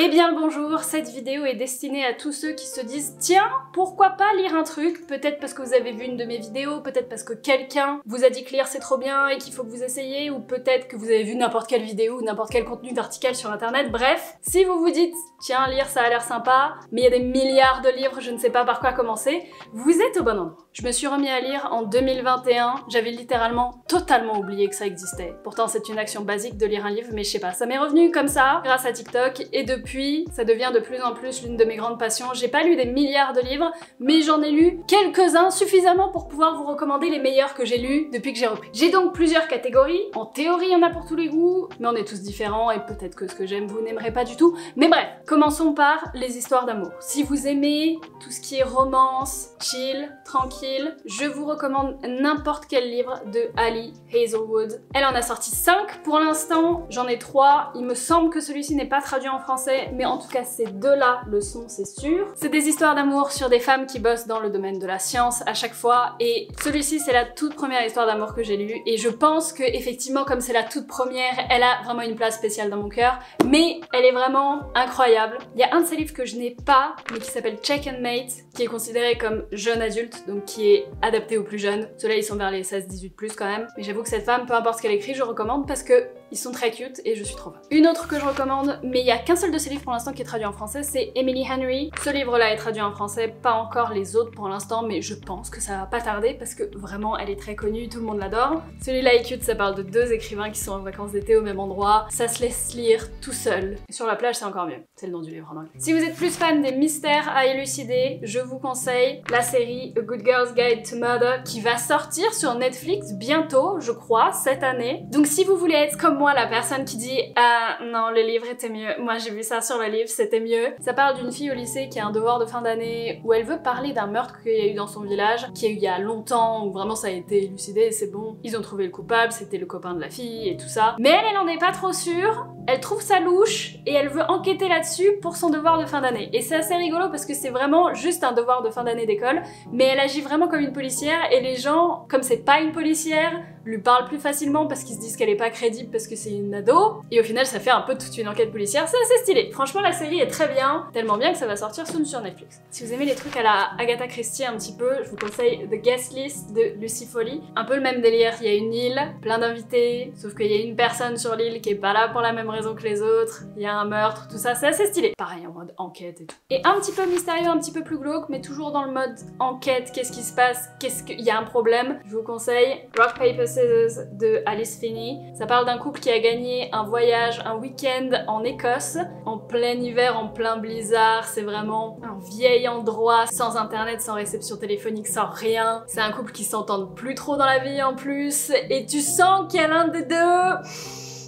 Eh bien le bonjour, cette vidéo est destinée à tous ceux qui se disent tiens, pourquoi pas lire un truc, peut-être parce que vous avez vu une de mes vidéos, peut-être parce que quelqu'un vous a dit que lire c'est trop bien et qu'il faut que vous essayiez, ou peut-être que vous avez vu n'importe quelle vidéo ou n'importe quel contenu vertical sur internet, bref. Si vous vous dites tiens, lire ça a l'air sympa, mais il y a des milliards de livres, je ne sais pas par quoi commencer, vous êtes au bon endroit. Je me suis remis à lire en 2021, j'avais littéralement totalement oublié que ça existait. Pourtant c'est une action basique de lire un livre, mais je sais pas, ça m'est revenu comme ça, grâce à TikTok, et depuis, ça devient de plus en plus l'une de mes grandes passions. J'ai pas lu des milliards de livres, mais j'en ai lu quelques-uns suffisamment pour pouvoir vous recommander les meilleurs que j'ai lus depuis que j'ai repris. J'ai donc plusieurs catégories, en théorie il y en a pour tous les goûts, mais on est tous différents et peut-être que ce que j'aime vous n'aimerez pas du tout. Mais bref, commençons par les histoires d'amour. Si vous aimez tout ce qui est romance, chill, tranquille, je vous recommande n'importe quel livre de Ali Hazelwood. Elle en a sorti 5 pour l'instant, j'en ai 3. Il me semble que celui-ci n'est pas traduit en français, mais en tout cas ces deux-là le sont, c'est sûr. C'est des histoires d'amour sur des femmes qui bossent dans le domaine de la science à chaque fois, et celui-ci c'est la toute première histoire d'amour que j'ai lue, et je pense que effectivement comme c'est la toute première, elle a vraiment une place spéciale dans mon cœur, mais elle est vraiment incroyable. Il y a un de ses livres que je n'ai pas, mais qui s'appelle Check and Mate, qui est considéré comme jeune adulte, donc qui est adapté aux plus jeunes. Ceux-là ils sont vers les 16-18+ quand même, mais j'avoue que cette femme, peu importe ce qu'elle écrit, je recommande parce que ils sont très cute et je suis trop fan. Une autre que je recommande, mais il y a qu'un seul de ces livres pour l'instant qui est traduit en français, c'est Emily Henry. Ce livre-là est traduit en français, pas encore les autres pour l'instant, mais je pense que ça va pas tarder parce que vraiment elle est très connue, tout le monde l'adore. Celui-là est cute, ça parle de deux écrivains qui sont en vacances d'été au même endroit, ça se laisse lire tout seul. Et sur la plage c'est encore mieux, c'est le nom du livre en anglais. Si vous êtes plus fan des mystères à élucider, je vous conseille la série A Good Girl's Guide to Murder qui va sortir sur Netflix bientôt, je crois, cette année. Donc si vous voulez être comme moi, la personne qui dit ah non, le livre était mieux, moi j'ai vu ça sur le livre, c'était mieux. Ça parle d'une fille au lycée qui a un devoir de fin d'année où elle veut parler d'un meurtre qu'il y a eu dans son village, qui a eu il y a longtemps, où vraiment ça a été élucidé et c'est bon. Ils ont trouvé le coupable, c'était le copain de la fille et tout ça. Mais elle en est pas trop sûre, elle trouve ça louche et elle veut enquêter là-dessus pour son devoir de fin d'année. Et c'est assez rigolo parce que c'est vraiment juste un devoir de fin d'année d'école, mais elle agit vraiment comme une policière et les gens, comme c'est pas une policière, lui parlent plus facilement parce qu'ils se disent qu'elle est pas crédible parce que c'est une ado, et au final ça fait un peu toute une enquête policière, c'est assez stylé. Franchement la série est très bien, tellement bien que ça va sortir soon sur Netflix. Si vous aimez les trucs à la Agatha Christie un petit peu, je vous conseille The Guest List de Lucy Foley. Un peu le même délire, il y a une île, plein d'invités, sauf qu'il y a une personne sur l'île qui est pas là pour la même raison que les autres, il y a un meurtre, tout ça, c'est assez stylé. Pareil en mode enquête et tout. Et un petit peu mystérieux, un petit peu plus glauque, mais toujours dans le mode enquête, qu'est-ce qui se passe, qu'est-ce qu'il y a un problème, je vous conseille Rock Paper Scissors de Alice Finney. Ça parle d'un couple qui a gagné un voyage, un week-end en Écosse, en plein hiver, en plein blizzard, c'est vraiment un vieil endroit, sans internet, sans réception téléphonique, sans rien. C'est un couple qui s'entendent plus trop dans la vie en plus, et tu sens qu'il y a l'un des deux...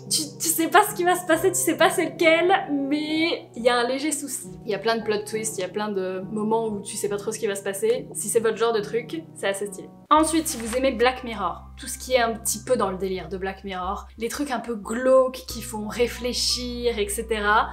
Tu sais pas ce qui va se passer, tu sais pas c'est lequel, mais il y a un léger souci. Il y a plein de plot twists, il y a plein de moments où tu sais pas trop ce qui va se passer. Si c'est votre genre de truc, c'est assez stylé. Ensuite, si vous aimez Black Mirror, tout ce qui est un petit peu dans le délire de Black Mirror, les trucs un peu glauques qui font réfléchir, etc.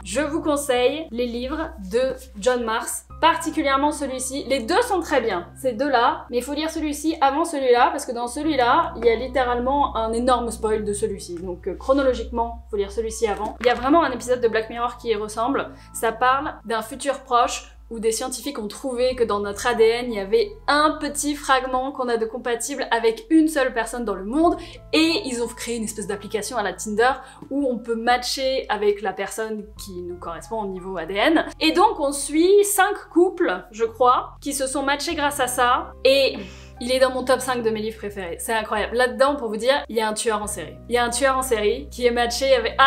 Je vous conseille les livres de John Marrs, particulièrement celui-ci. Les deux sont très bien, ces deux-là, mais il faut lire celui-ci avant celui-là, parce que dans celui-là, il y a littéralement un énorme spoil de celui-ci. Donc chronologiquement, faut lire celui-ci avant. Il y a vraiment un épisode de Black Mirror qui y ressemble. Ça parle d'un futur proche où des scientifiques ont trouvé que dans notre ADN, il y avait un petit fragment qu'on a de compatible avec une seule personne dans le monde, et ils ont créé une espèce d'application à la Tinder où on peut matcher avec la personne qui nous correspond au niveau ADN. Et donc on suit 5 couples, je crois, qui se sont matchés grâce à ça, et... il est dans mon top 5 de mes livres préférés, c'est incroyable. Là-dedans, pour vous dire, il y a un tueur en série. Il y a un tueur en série qui est matché avec...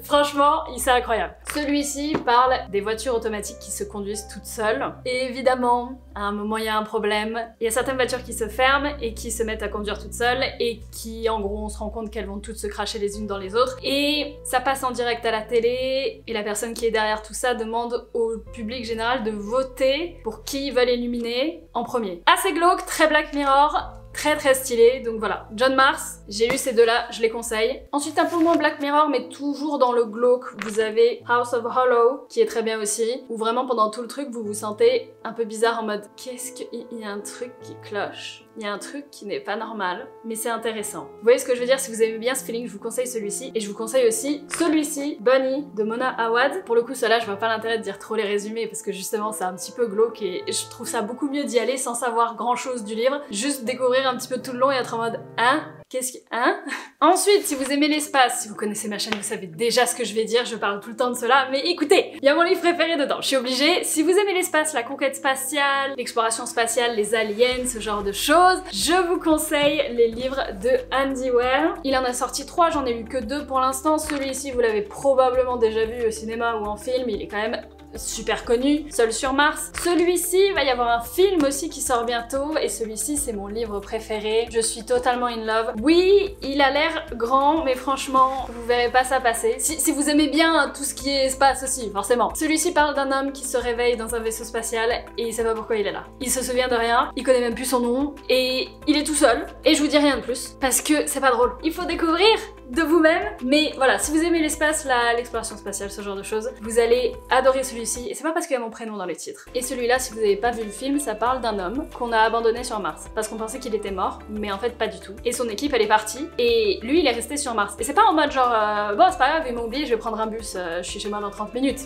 franchement, c'est incroyable. Celui-ci parle des voitures automatiques qui se conduisent toutes seules. Et évidemment, à un moment, il y a un problème. Il y a certaines voitures qui se ferment et qui se mettent à conduire toutes seules et qui, en gros, on se rend compte qu'elles vont toutes se cracher les unes dans les autres. Et ça passe en direct à la télé et la personne qui est derrière tout ça demande au public général de voter pour qui ils veulent éliminer en premier. Assez glauque, très Black Mirror, très stylé, donc voilà. John Marrs, j'ai lu ces deux-là, je les conseille. Ensuite, un peu moins Black Mirror, mais toujours dans le glauque, vous avez House of Hollow, qui est très bien aussi, où vraiment pendant tout le truc, vous vous sentez un peu bizarre en mode « qu'est-ce qu'il y a un truc qui cloche ?» il y a un truc qui n'est pas normal, mais c'est intéressant. Vous voyez ce que je veux dire? Si vous aimez bien ce feeling, je vous conseille celui-ci. Et je vous conseille aussi celui-ci, Bunny, de Mona Awad. Pour le coup, cela, je vois pas l'intérêt de dire trop les résumés, parce que justement, c'est un petit peu glauque et je trouve ça beaucoup mieux d'y aller sans savoir grand-chose du livre. Juste découvrir un petit peu tout le long et être en mode « Hein ? Qu'est-ce que... Hein ?» Ensuite, si vous aimez l'espace, si vous connaissez ma chaîne, vous savez déjà ce que je vais dire, je parle tout le temps de cela, mais écoutez, il y a mon livre préféré dedans, je suis obligée. Si vous aimez l'espace, la conquête spatiale, l'exploration spatiale, les aliens, ce genre de choses, je vous conseille les livres de Andy Weir. Il en a sorti 3, j'en ai lu que 2 pour l'instant. Celui-ci, vous l'avez probablement déjà vu au cinéma ou en film, il est quand même super connu, Seul sur Mars. Celui-ci, il va y avoir un film aussi qui sort bientôt et celui-ci c'est mon livre préféré. Je suis totalement in love. Oui, il a l'air grand, mais franchement, vous verrez pas ça passer. Si vous aimez bien tout ce qui est espace aussi, forcément. Celui-ci parle d'un homme qui se réveille dans un vaisseau spatial et il sait pas pourquoi il est là. Il se souvient de rien, il connaît même plus son nom et il est tout seul. Et je vous dis rien de plus parce que c'est pas drôle. Il faut découvrir de vous-même. Mais voilà, si vous aimez l'espace, l'exploration spatiale, ce genre de choses, vous allez adorer celui-ci. Et c'est pas parce qu'il y a mon prénom dans le titre. Et celui-là, si vous n'avez pas vu le film, ça parle d'un homme qu'on a abandonné sur Mars. Parce qu'on pensait qu'il était mort, mais en fait pas du tout. Et son équipe, elle est partie. Et lui, il est resté sur Mars. Et c'est pas en mode genre, bon c'est pas grave, ils m'ont oublié, je vais prendre un bus, je suis chez moi dans 30 minutes.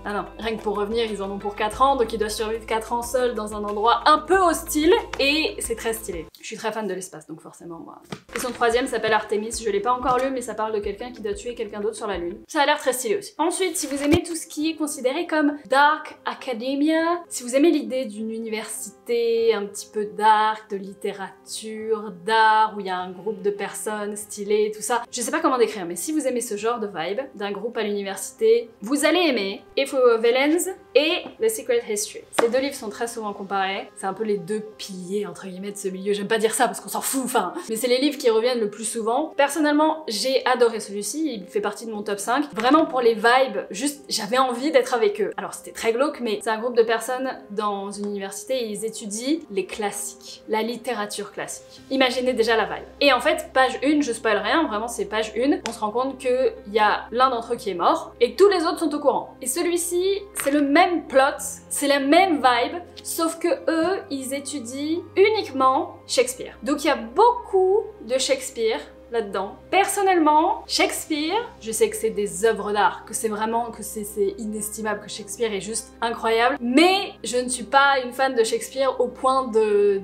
Ah non, rien que pour revenir, ils en ont pour 4 ans, donc il doit survivre 4 ans seul dans un endroit un peu hostile, et c'est très stylé. Je suis très fan de l'espace, donc forcément, moi. Et son troisième s'appelle Artemis, je l'ai pas encore lu, mais ça parle de quelqu'un qui doit tuer quelqu'un d'autre sur la Lune. Ça a l'air très stylé aussi. Ensuite, si vous aimez tout ce qui est considéré comme Dark Academia, si vous aimez l'idée d'une université un petit peu dark, de littérature, d'art, où il y a un groupe de personnes stylées, tout ça, je sais pas comment décrire, mais si vous aimez ce genre de vibe, d'un groupe à l'université, vous allez aimer If We Were Villains et The Secret History. Ces deux livres sont très souvent comparés, c'est un peu les deux piliers entre guillemets de ce milieu, j'aime pas dire ça parce qu'on s'en fout, enfin, mais c'est les livres qui reviennent le plus souvent. Personnellement, j'ai adoré celui-ci, il fait partie de mon top 5, vraiment pour les vibes, juste j'avais envie d'être avec eux. Alors c'était très glauque, mais c'est un groupe de personnes dans une université et ils étudient les classiques, la littérature classique. Imaginez déjà la vibe. Et en fait, page 1, je spoil rien, vraiment c'est page 1, on se rend compte qu'il y a l'un d'entre eux qui est mort et que tous les autres sont au courant. Et celui-ci, c'est le même plot, c'est la même vibe, sauf que eux, ils étudient uniquement Shakespeare. Donc il y a beaucoup de Shakespeare là-dedans. Personnellement, Shakespeare, je sais que c'est des œuvres d'art, que c'est vraiment, que c'est inestimable, que Shakespeare est juste incroyable, mais je ne suis pas une fan de Shakespeare au point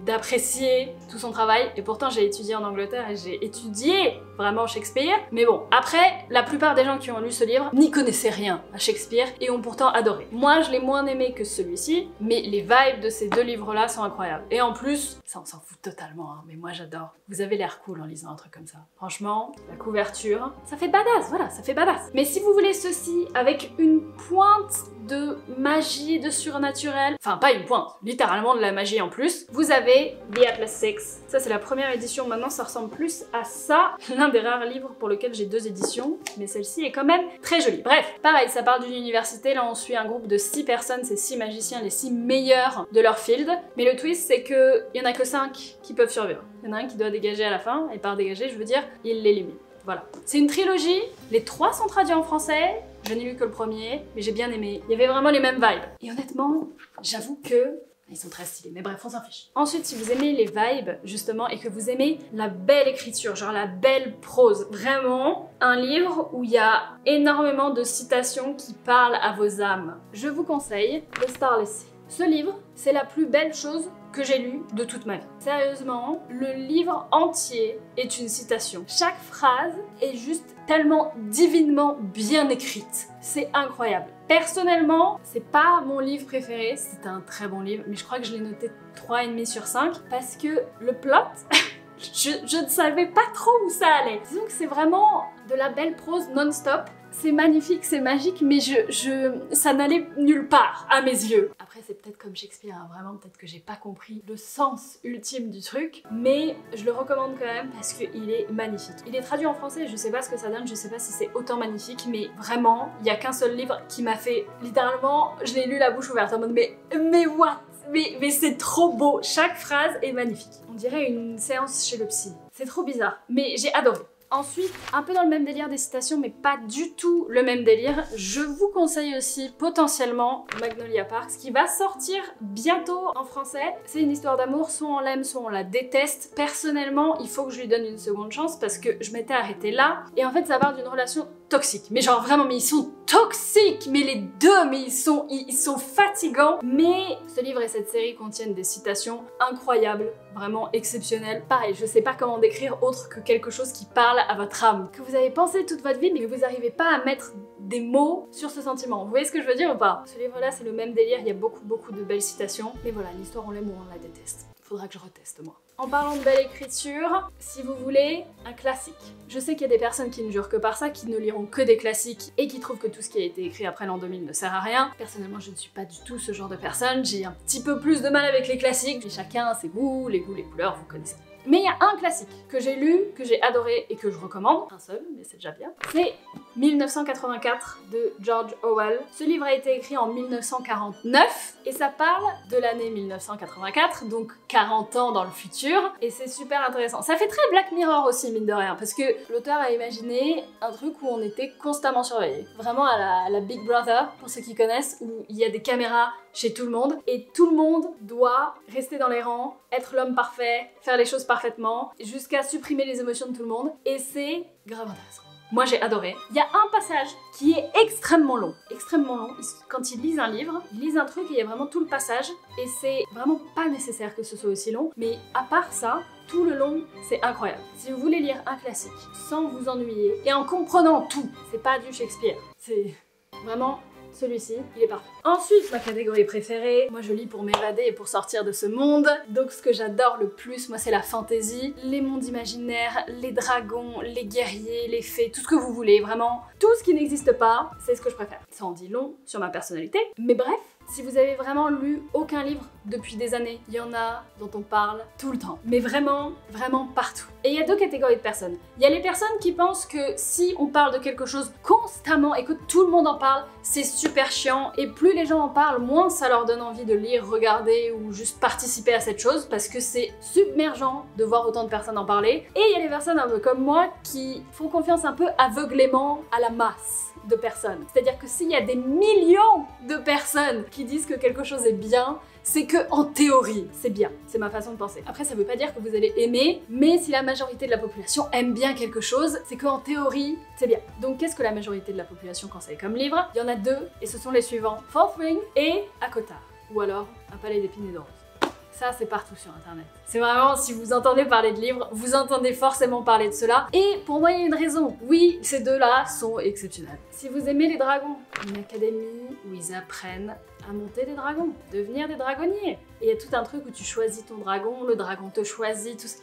d'apprécier tout son travail, et pourtant j'ai étudié en Angleterre et j'ai étudié vraiment Shakespeare, mais bon, après, la plupart des gens qui ont lu ce livre n'y connaissaient rien à Shakespeare et ont pourtant adoré. Moi, je l'ai moins aimé que celui-ci, mais les vibes de ces deux livres-là sont incroyables. Et en plus, ça on s'en fout totalement, hein, mais moi j'adore. Vous avez l'air cool en lisant un truc comme ça. Franchement, la couverture, ça fait badass, voilà, ça fait badass. Mais si vous voulez ceci avec une pointe de magie, de surnaturel, enfin pas une pointe, littéralement de la magie en plus, vous avez The Atlas Six. Ça c'est la première édition, maintenant ça ressemble plus à ça. L'un des rares livres pour lequel j'ai 2 éditions, mais celle-ci est quand même très jolie. Bref, pareil, ça part d'une université, là on suit un groupe de 6 personnes, c'est 6 magiciens, les 6 meilleurs de leur field, mais le twist c'est que il y en a que 5 qui peuvent survivre. Il y en a un qui doit dégager à la fin, et par dégager je veux dire, il l'élimine. Voilà. C'est une trilogie, les 3 sont traduits en français, je n'ai lu que le premier, mais j'ai bien aimé. Il y avait vraiment les mêmes vibes. Et honnêtement, j'avoue que ils sont très stylés, mais bref, on s'en fiche. Ensuite, si vous aimez les vibes, justement, et que vous aimez la belle écriture, genre la belle prose, vraiment, un livre où il y a énormément de citations qui parlent à vos âmes, je vous conseille The Starless Sea. Ce livre, c'est la plus belle chose que j'ai lue de toute ma vie. Sérieusement, le livre entier est une citation. Chaque phrase est juste tellement divinement bien écrite. C'est incroyable. Personnellement, c'est pas mon livre préféré, c'est un très bon livre, mais je crois que je l'ai noté 3,5 sur 5 parce que le plot, je ne savais pas trop où ça allait. Disons que c'est vraiment de la belle prose non-stop. C'est magnifique, c'est magique, mais ça n'allait nulle part à mes yeux. Après, c'est peut-être comme Shakespeare, hein, vraiment, peut-être que j'ai pas compris le sens ultime du truc, mais je le recommande quand même parce qu'il est magnifique. Il est traduit en français, je sais pas ce que ça donne, je sais pas si c'est autant magnifique, mais vraiment, il y a qu'un seul livre qui m'a fait, littéralement, je l'ai lu la bouche ouverte en mode mais what? Mais c'est trop beau, chaque phrase est magnifique. On dirait une séance chez le psy. C'est trop bizarre, mais j'ai adoré. Ensuite, un peu dans le même délire des citations, mais pas du tout le même délire, je vous conseille aussi potentiellement Magnolia Park, qui va sortir bientôt en français. C'est une histoire d'amour, soit on l'aime, soit on la déteste. Personnellement, il faut que je lui donne une seconde chance parce que je m'étais arrêtée là. Et en fait, ça part d'une relation toxique. Mais genre vraiment, mais ils sont toxiques, mais les deux, mais ils sont fatigants. Mais ce livre et cette série contiennent des citations incroyables, vraiment exceptionnelles. Pareil, je sais pas comment décrire autre que quelque chose qui parle à votre âme, que vous avez pensé toute votre vie, mais que vous n'arrivez pas à mettre des mots sur ce sentiment. Vous voyez ce que je veux dire ou pas? Ce livre-là, c'est le même délire, il y a beaucoup de belles citations. Mais voilà, l'histoire, on l'aime ou on la déteste. Faudra que je reteste, moi. En parlant de belle écriture, si vous voulez, un classique. Je sais qu'il y a des personnes qui ne jurent que par ça, qui ne liront que des classiques et qui trouvent que tout ce qui a été écrit après l'an 2000 ne sert à rien. Personnellement, je ne suis pas du tout ce genre de personne. J'ai un petit peu plus de mal avec les classiques. Et chacun a ses goûts, les couleurs, vous connaissez. Mais il y a un classique que j'ai lu, que j'ai adoré et que je recommande. Un seul, mais c'est déjà bien. C'est 1984 de George Orwell. Ce livre a été écrit en 1949 et ça parle de l'année 1984, donc 40 ans dans le futur, et c'est super intéressant. Ça fait très Black Mirror aussi, mine de rien, parce que l'auteur a imaginé un truc où on était constamment surveillé. Vraiment à la Big Brother, pour ceux qui connaissent, où il y a des caméras chez tout le monde, et tout le monde doit rester dans les rangs, être l'homme parfait, faire les choses parfaitement, jusqu'à supprimer les émotions de tout le monde, et c'est grave intéressant. Moi j'ai adoré. Il y a un passage qui est extrêmement long. Extrêmement long. Quand ils lisent un livre, ils lisent un truc et il y a vraiment tout le passage. Et c'est vraiment pas nécessaire que ce soit aussi long. Mais à part ça, tout le long, c'est incroyable. Si vous voulez lire un classique sans vous ennuyer et en comprenant tout, c'est pas du Shakespeare. C'est vraiment... Celui-ci, il est parfait. Ensuite, ma catégorie préférée, moi je lis pour m'évader et pour sortir de ce monde. Donc ce que j'adore le plus, moi c'est la fantasy, les mondes imaginaires, les dragons, les guerriers, les fées, tout ce que vous voulez, vraiment. Tout ce qui n'existe pas, c'est ce que je préfère. Ça en dit long sur ma personnalité, mais bref, si vous avez vraiment lu aucun livre depuis des années, il y en a dont on parle tout le temps. Mais vraiment, vraiment partout. Et il y a deux catégories de personnes. Il y a les personnes qui pensent que si on parle de quelque chose constamment et que tout le monde en parle, c'est super chiant. Et plus les gens en parlent, moins ça leur donne envie de lire, regarder ou juste participer à cette chose parce que c'est submergent de voir autant de personnes en parler. Et il y a les personnes un peu comme moi qui font confiance un peu aveuglément à la masse de personnes. C'est-à-dire que s'il y a des millions de personnes qui disent que quelque chose est bien, c'est que en théorie, c'est bien. C'est ma façon de penser. Après, ça veut pas dire que vous allez aimer, mais si la majorité de la population aime bien quelque chose, c'est qu'en théorie, c'est bien. Donc qu'est-ce que la majorité de la population conseille comme livre? Il y en a deux, et ce sont les suivants. Fourth Ring et Akota. Ou alors, Un palais d'épines et de roses. Ça, c'est partout sur internet. C'est vraiment, si vous entendez parler de livres, vous entendez forcément parler de cela. Et pour moi, il y a une raison. Oui, ces deux-là sont exceptionnels. Si vous aimez les dragons, une académie où ils apprennent à monter des dragons, devenir des dragonniers. Et il y a tout un truc où tu choisis ton dragon, le dragon te choisit, tout ça.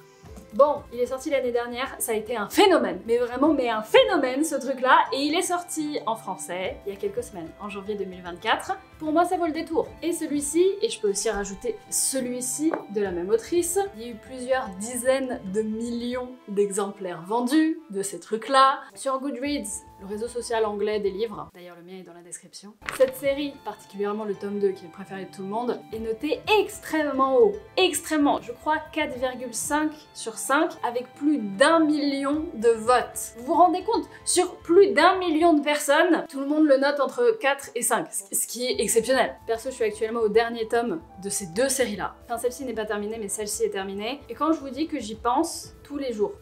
Bon, il est sorti l'année dernière, ça a été un phénomène, mais vraiment, mais un phénomène ce truc-là, et il est sorti en français il y a quelques semaines, en janvier 2024. Pour moi, ça vaut le détour. Et celui-ci, et je peux aussi rajouter celui-ci de la même autrice, il y a eu plusieurs dizaines de millions d'exemplaires vendus de ces trucs-là. Sur Goodreads, le réseau social anglais des livres, d'ailleurs le mien est dans la description. Cette série, particulièrement le tome 2 qui est le préféré de tout le monde, est notée extrêmement haut. Extrêmement, je crois 4,5 sur 5 avec plus d'1 million de votes. Vous vous rendez compte? Sur plus d'1 million de personnes, tout le monde le note entre 4 et 5, ce qui est exceptionnel. Perso, je suis actuellement au dernier tome de ces deux séries-là. Enfin, celle-ci n'est pas terminée, mais celle-ci est terminée. Et quand je vous dis que j'y pense tous les jours,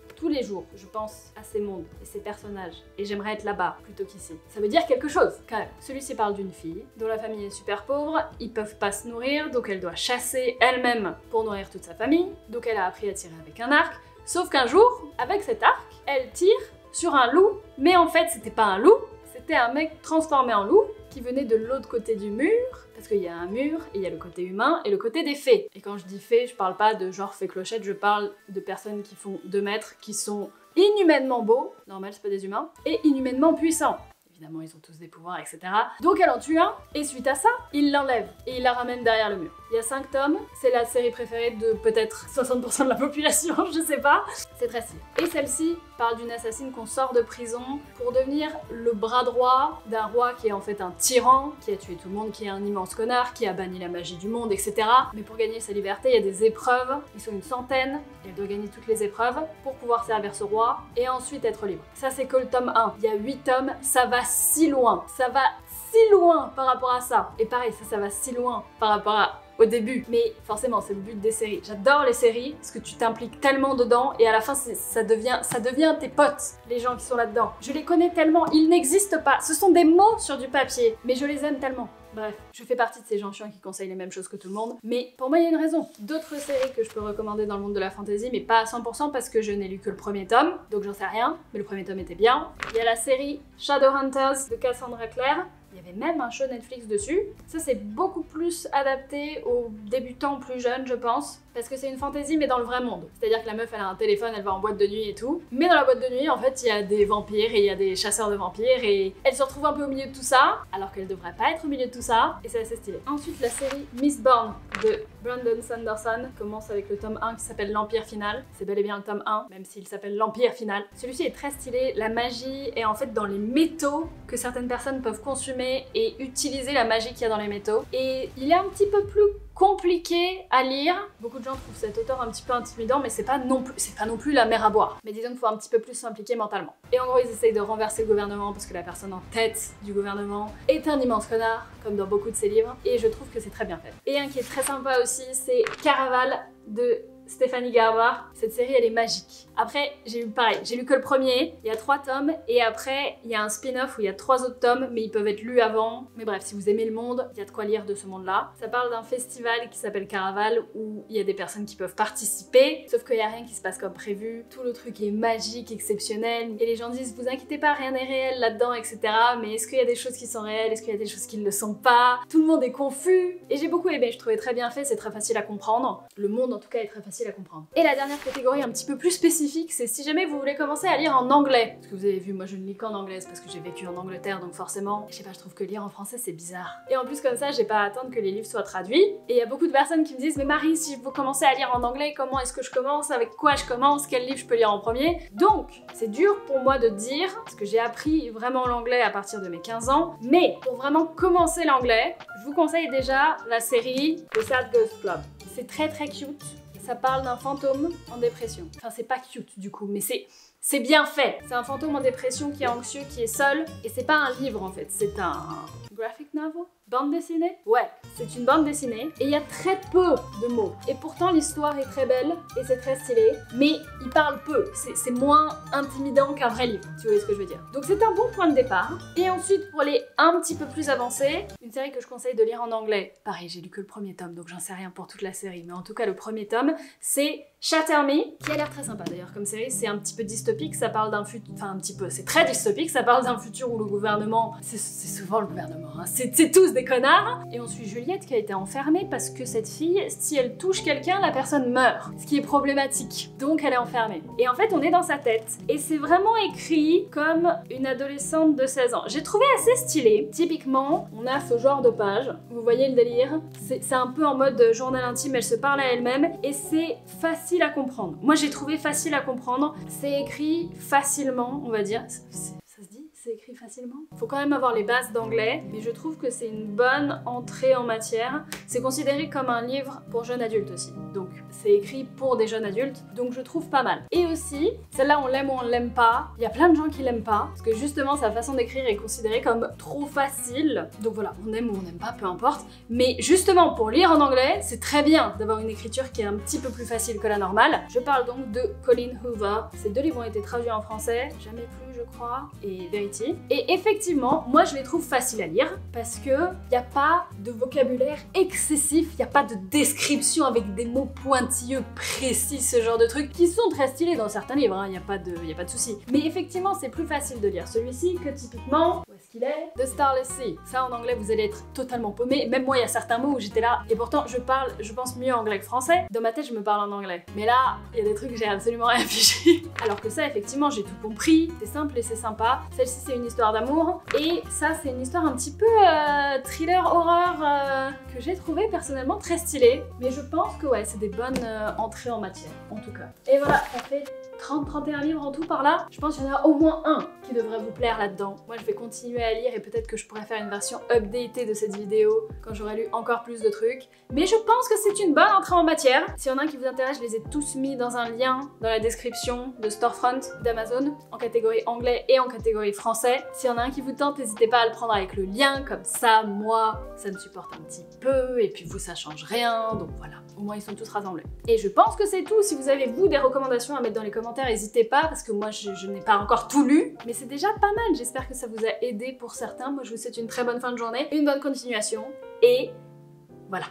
je pense à ces mondes et ces personnages et j'aimerais être là-bas plutôt qu'ici. Ça veut dire quelque chose, quand même. Celui-ci parle d'une fille dont la famille est super pauvre, ils peuvent pas se nourrir, donc elle doit chasser elle-même pour nourrir toute sa famille, donc elle a appris à tirer avec un arc, sauf qu'un jour, avec cet arc, elle tire sur un loup, mais en fait c'était pas un loup, c'était un mec transformé en loup qui venait de l'autre côté du mur, parce qu'il y a un mur, et il y a le côté humain, et le côté des fées. Et quand je dis fées, je parle pas de genre fées clochettes, je parle de personnes qui font 2 mètres, qui sont inhumainement beaux, normal c'est pas des humains, et inhumainement puissants. évidemment ils ont tous des pouvoirs, etc. Donc elle en tue un, et suite à ça, il l'enlève, et il la ramène derrière le mur. Il y a 5 tomes, c'est la série préférée de peut-être 60% de la population, je sais pas. C'est très stylé. Et celle-ci parle d'une assassine qu'on sort de prison pour devenir le bras droit d'un roi qui est en fait un tyran, qui a tué tout le monde, qui est un immense connard, qui a banni la magie du monde, etc. Mais pour gagner sa liberté, il y a des épreuves, ils sont une centaine, et elle doit gagner toutes les épreuves pour pouvoir servir ce roi, et ensuite être libre. Ça c'est que le tome 1. Il y a 8 tomes, ça va si loin, par rapport à ça. Et pareil, ça va si loin par rapport au début. Mais forcément, c'est le but des séries. J'adore les séries parce que tu t'impliques tellement dedans et à la fin, ça devient tes potes, les gens qui sont là-dedans. Je les connais tellement, ils n'existent pas. Ce sont des mots sur du papier, mais je les aime tellement. Bref, je fais partie de ces gens chiants qui conseillent les mêmes choses que tout le monde, mais pour moi il y a une raison. D'autres séries que je peux recommander dans le monde de la fantasy, mais pas à 100% parce que je n'ai lu que le premier tome, donc j'en sais rien, mais le premier tome était bien. Il y a la série Shadowhunters de Cassandra Clare. Il y avait même un show Netflix dessus. Ça c'est beaucoup plus adapté aux débutants plus jeunes je pense, parce que c'est une fantasy mais dans le vrai monde. C'est-à-dire que la meuf elle a un téléphone, elle va en boîte de nuit et tout. Mais dans la boîte de nuit en fait il y a des vampires et il y a des chasseurs de vampires et elle se retrouve un peu au milieu de tout ça, alors qu'elle devrait pas être au milieu de tout ça, et c'est assez stylé. Ensuite la série Mistborn de Brandon Sanderson commence avec le tome 1 qui s'appelle l'Empire Final. C'est bel et bien le tome 1, même s'il s'appelle l'Empire Final. Celui-ci est très stylé, la magie est en fait dans les métaux que certaines personnes peuvent consommer et utiliser la magie qu'il y a dans les métaux. Et il est un petit peu plus compliqué à lire. Beaucoup de gens trouvent cet auteur un petit peu intimidant, mais c'est pas non plus la mer à boire. Mais disons qu'il faut un petit peu plus s'impliquer mentalement. Et en gros, ils essayent de renverser le gouvernement parce que la personne en tête du gouvernement est un immense connard, comme dans beaucoup de ses livres, et je trouve que c'est très bien fait. Et un qui est très sympa aussi, c'est Caraval de Stephanie Garber. Cette série elle est magique. Après j'ai lu que le premier, il y a 3 tomes et après il y a un spin-off où il y a 3 autres tomes mais ils peuvent être lus avant. Mais bref, si vous aimez le monde, il y a de quoi lire de ce monde là. Ça parle d'un festival qui s'appelle Caraval où il y a des personnes qui peuvent participer, sauf qu'il n'y a rien qui se passe comme prévu. Tout le truc est magique, exceptionnel et les gens disent vous inquiétez pas, rien n'est réel là-dedans, etc. Mais est-ce qu'il y a des choses qui sont réelles, est-ce qu'il y a des choses qui ne le sont pas? Tout le monde est confus et j'ai beaucoup aimé, je trouvais très bien fait, c'est très facile à comprendre. Le monde en tout cas est très facile à comprendre. Et la dernière catégorie un petit peu plus spécifique, c'est si jamais vous voulez commencer à lire en anglais. Parce que vous avez vu, moi je ne lis qu'en anglais parce que j'ai vécu en Angleterre, donc forcément, je sais pas, je trouve que lire en français c'est bizarre. Et en plus comme ça, j'ai pas à attendre que les livres soient traduits. Et il y a beaucoup de personnes qui me disent mais Marie, si vous commencez à lire en anglais, comment est-ce que je commence? Avec quoi je commence? Quel livre je peux lire en premier? Donc, c'est dur pour moi de dire, parce que j'ai appris vraiment l'anglais à partir de mes 15 ans, mais pour vraiment commencer l'anglais, je vous conseille déjà la série The Sad Ghost Club. C'est très très cute. Ça parle d'un fantôme en dépression. Enfin, c'est pas cute du coup, mais c'est bien fait. C'est un fantôme en dépression qui est anxieux, qui est seul. Et c'est pas un livre en fait, c'est un graphic novel? Bande dessinée? Ouais, c'est une bande dessinée et il y a très peu de mots. Et pourtant l'histoire est très belle et c'est très stylé, mais il parle peu. C'est moins intimidant qu'un vrai livre, si vous voyez ce que je veux dire. Donc c'est un bon point de départ. Et ensuite pour les un petit peu plus avancés, une série que je conseille de lire en anglais. Pareil, j'ai lu que le premier tome, donc j'en sais rien pour toute la série, mais en tout cas le premier tome, c'est Shatter Me, qui a l'air très sympa d'ailleurs comme série. C'est un petit peu dystopique, ça parle d'un futur... Enfin un petit peu, c'est très dystopique, ça parle d'un futur où le gouvernement... C'est souvent le gouvernement, hein. C'est tous des connards. Et on suit Juliette qui a été enfermée parce que cette fille, si elle touche quelqu'un, la personne meurt. Ce qui est problématique. Donc elle est enfermée. Et en fait, on est dans sa tête. Et c'est vraiment écrit comme une adolescente de 16 ans. J'ai trouvé assez stylé. Typiquement, on a ce genre de page. Vous voyez le délire? C'est un peu en mode journal intime, elle se parle à elle-même. Et c'est facile à comprendre. Moi, j'ai trouvé facile à comprendre. C'est écrit facilement, on va dire. Ça se dit? C'est écrit facilement. Faut quand même avoir les bases d'anglais, mais je trouve que c'est une bonne entrée en matière. C'est considéré comme un livre pour jeunes adultes aussi. Donc c'est écrit pour des jeunes adultes, donc je trouve pas mal. Et aussi, celle-là on l'aime ou on l'aime pas. Il y a plein de gens qui l'aiment pas, parce que justement sa façon d'écrire est considérée comme trop facile. Donc voilà, on aime ou on n'aime pas, peu importe. Mais justement, pour lire en anglais, c'est très bien d'avoir une écriture qui est un petit peu plus facile que la normale. Je parle donc de Colleen Hoover. Ces 2 livres ont été traduits en français, Jamais plus je crois, et Verity. Et effectivement, moi je les trouve faciles à lire, parce que y a pas de vocabulaire excessif, y a pas de description avec des mots pointilleux, précis, ce genre de trucs, qui sont très stylés dans certains livres, hein, y a pas de souci. Mais effectivement, c'est plus facile de lire celui-ci que typiquement... Où est-ce qu'il est The Starless Sea. Ça en anglais vous allez être totalement paumé. Même moi il y a certains mots où j'étais là et pourtant je parle, je pense mieux anglais que français. Dans ma tête je me parle en anglais. Mais là il y a des trucs que j'ai absolument rien pigé. Alors que ça effectivement j'ai tout compris. C'est simple et c'est sympa. Celle-ci c'est une histoire d'amour et ça c'est une histoire un petit peu thriller horreur que j'ai trouvé personnellement très stylée. Mais je pense que ouais c'est des bonnes entrées en matière en tout cas. Et voilà ça fait 30-31 livres en tout par là. Je pense qu'il y en a au moins un qui devrait vous plaire là-dedans. Moi je vais continuer à lire et peut-être que je pourrais faire une version updatée de cette vidéo quand j'aurai lu encore plus de trucs. Mais je pense que c'est une bonne entrée en matière. S'il y en a un qui vous intéresse, je les ai tous mis dans un lien dans la description de Storefront d'Amazon en catégorie anglais et en catégorie français. S'il y en a un qui vous tente, n'hésitez pas à le prendre avec le lien, comme ça, moi, ça me supporte un petit peu et puis vous, ça change rien. Donc voilà, au moins ils sont tous rassemblés. Et je pense que c'est tout. Si vous avez vous des recommandations à mettre dans les commentaires, n'hésitez pas parce que moi je n'ai pas encore tout lu, mais c'est déjà pas mal. J'espère que ça vous a aidé pour certains. Moi je vous souhaite une très bonne fin de journée, une bonne continuation et voilà.